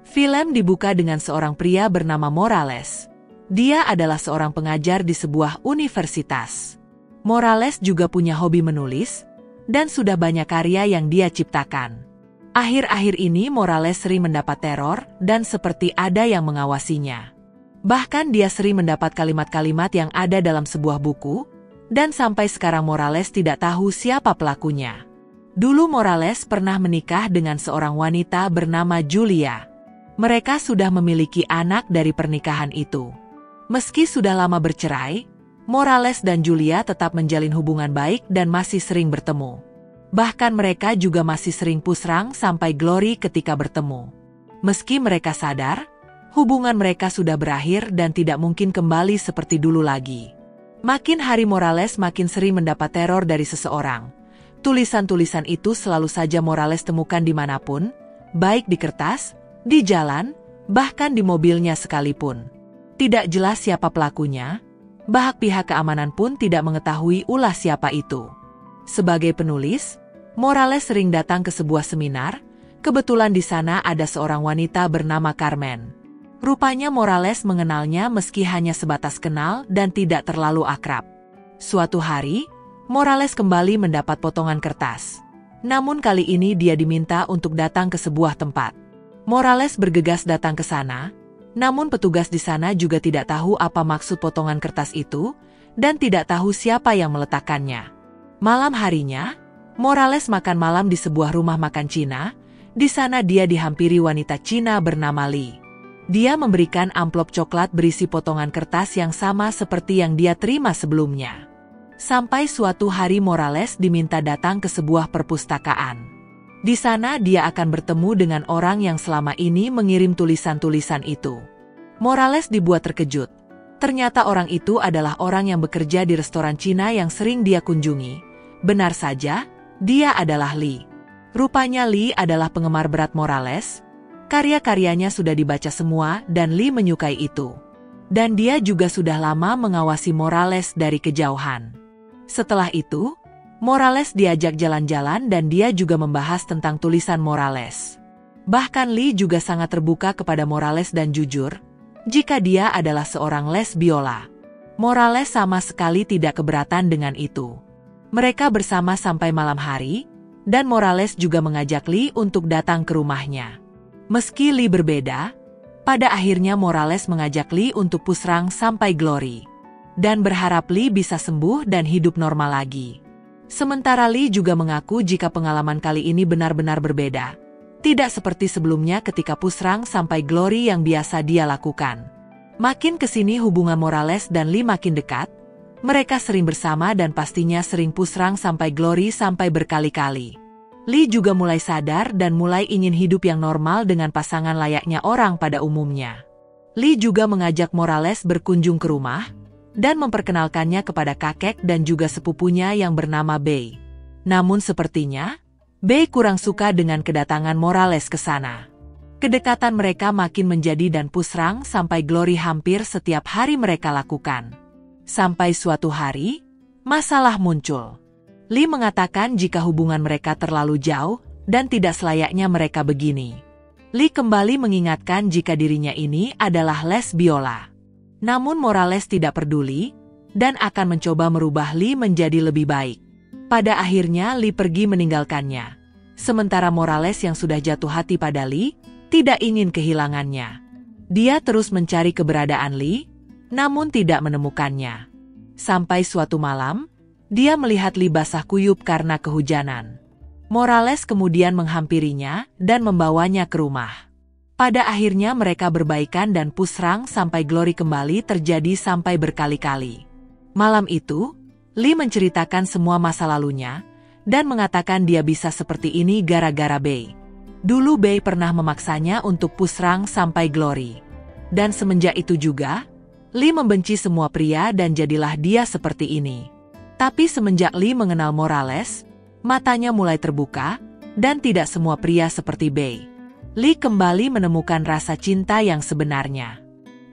Film dibuka dengan seorang pria bernama Morales. Dia adalah seorang pengajar di sebuah universitas. Morales juga punya hobi menulis, dan sudah banyak karya yang dia ciptakan. Akhir-akhir ini Morales sering mendapat teror dan seperti ada yang mengawasinya. Bahkan dia sering mendapat kalimat-kalimat yang ada dalam sebuah buku, dan sampai sekarang Morales tidak tahu siapa pelakunya. Dulu Morales pernah menikah dengan seorang wanita bernama Julia. Mereka sudah memiliki anak dari pernikahan itu. Meski sudah lama bercerai, Morales dan Julia tetap menjalin hubungan baik dan masih sering bertemu. Bahkan mereka juga masih sering pusrang sampai Glory ketika bertemu. Meski mereka sadar, hubungan mereka sudah berakhir dan tidak mungkin kembali seperti dulu lagi. Makin hari Morales makin sering mendapat teror dari seseorang. Tulisan-tulisan itu selalu saja Morales temukan dimanapun, baik di kertas, di jalan, bahkan di mobilnya sekalipun. Tidak jelas siapa pelakunya, bahkan pihak keamanan pun tidak mengetahui ulah siapa itu. Sebagai penulis, Morales sering datang ke sebuah seminar. Kebetulan di sana ada seorang wanita bernama Carmen. Rupanya Morales mengenalnya meski hanya sebatas kenal dan tidak terlalu akrab. Suatu hari, Morales kembali mendapat potongan kertas. Namun kali ini dia diminta untuk datang ke sebuah tempat. Morales bergegas datang ke sana, namun petugas di sana juga tidak tahu apa maksud potongan kertas itu dan tidak tahu siapa yang meletakkannya. Malam harinya, Morales makan malam di sebuah rumah makan Cina. Di sana dia dihampiri wanita Cina bernama Li. Dia memberikan amplop coklat berisi potongan kertas yang sama seperti yang dia terima sebelumnya. Sampai suatu hari Morales diminta datang ke sebuah perpustakaan. Di sana dia akan bertemu dengan orang yang selama ini mengirim tulisan-tulisan itu. Morales dibuat terkejut. Ternyata orang itu adalah orang yang bekerja di restoran Cina yang sering dia kunjungi. Benar saja, dia adalah Li. Rupanya Li adalah penggemar berat Morales. Karya-karyanya sudah dibaca semua dan Li menyukai itu. Dan dia juga sudah lama mengawasi Morales dari kejauhan. Setelah itu, Morales diajak jalan-jalan dan dia juga membahas tentang tulisan Morales. Bahkan Li juga sangat terbuka kepada Morales dan jujur, jika dia adalah seorang les biola. Morales sama sekali tidak keberatan dengan itu. Mereka bersama sampai malam hari, dan Morales juga mengajak Li untuk datang ke rumahnya. Meski Li berbeda, pada akhirnya Morales mengajak Li untuk pusrang sampai Glory. Dan berharap Li bisa sembuh dan hidup normal lagi. Sementara Li juga mengaku jika pengalaman kali ini benar-benar berbeda. Tidak seperti sebelumnya ketika pusrang sampai Glory yang biasa dia lakukan. Makin kesini hubungan Morales dan Li makin dekat. Mereka sering bersama dan pastinya sering pusrang sampai Glory sampai berkali-kali. Li juga mulai sadar dan mulai ingin hidup yang normal dengan pasangan layaknya orang pada umumnya. Li juga mengajak Morales berkunjung ke rumah dan memperkenalkannya kepada kakek dan juga sepupunya yang bernama Bei. Namun sepertinya, Bei kurang suka dengan kedatangan Morales ke sana. Kedekatan mereka makin menjadi dan pusrang sampai Glory hampir setiap hari mereka lakukan. Sampai suatu hari, masalah muncul. Li mengatakan jika hubungan mereka terlalu jauh dan tidak selayaknya mereka begini. Li kembali mengingatkan jika dirinya ini adalah les biola. Namun Morales tidak peduli, dan akan mencoba merubah Li menjadi lebih baik. Pada akhirnya Li pergi meninggalkannya. Sementara Morales yang sudah jatuh hati pada Li, tidak ingin kehilangannya. Dia terus mencari keberadaan Li, namun tidak menemukannya. Sampai suatu malam, dia melihat Li basah kuyup karena kehujanan. Morales kemudian menghampirinya dan membawanya ke rumah. Pada akhirnya mereka berbaikan dan pusrang sampai Glory kembali terjadi sampai berkali-kali. Malam itu, Li menceritakan semua masa lalunya, dan mengatakan dia bisa seperti ini gara-gara Bei. Dulu Bei pernah memaksanya untuk pusrang sampai Glory. Dan semenjak itu juga, Li membenci semua pria dan jadilah dia seperti ini. Tapi semenjak Li mengenal Morales, matanya mulai terbuka, dan tidak semua pria seperti Bei. Li kembali menemukan rasa cinta yang sebenarnya.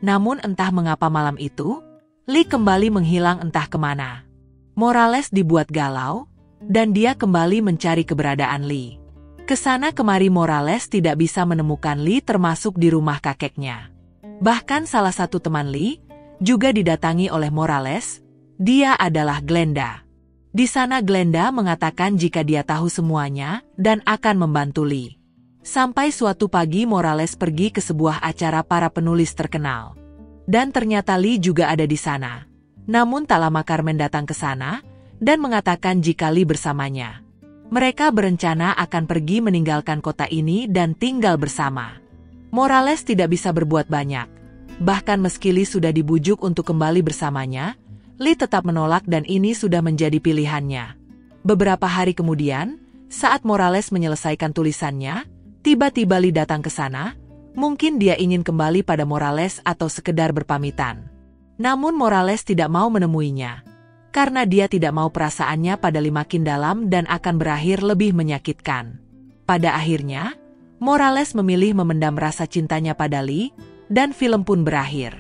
Namun entah mengapa malam itu, Li kembali menghilang entah kemana. Morales dibuat galau, dan dia kembali mencari keberadaan Li. Kesana kemari Morales tidak bisa menemukan Lee termasuk di rumah kakeknya. Bahkan salah satu teman Lee juga didatangi oleh Morales, dia adalah Glenda. Di sana Glenda mengatakan jika dia tahu semuanya dan akan membantu Lee. Sampai suatu pagi Morales pergi ke sebuah acara para penulis terkenal. Dan ternyata Lee juga ada di sana. Namun tak lama Carmen datang ke sana dan mengatakan jika Lee bersamanya. Mereka berencana akan pergi meninggalkan kota ini dan tinggal bersama. Morales tidak bisa berbuat banyak. Bahkan meski Lee sudah dibujuk untuk kembali bersamanya, Lee tetap menolak dan ini sudah menjadi pilihannya. Beberapa hari kemudian, saat Morales menyelesaikan tulisannya, tiba-tiba Lee datang ke sana. Mungkin dia ingin kembali pada Morales atau sekedar berpamitan. Namun Morales tidak mau menemuinya. Karena dia tidak mau perasaannya pada Lee makin dalam dan akan berakhir lebih menyakitkan. Pada akhirnya, Morales memilih memendam rasa cintanya pada Lee, dan film pun berakhir.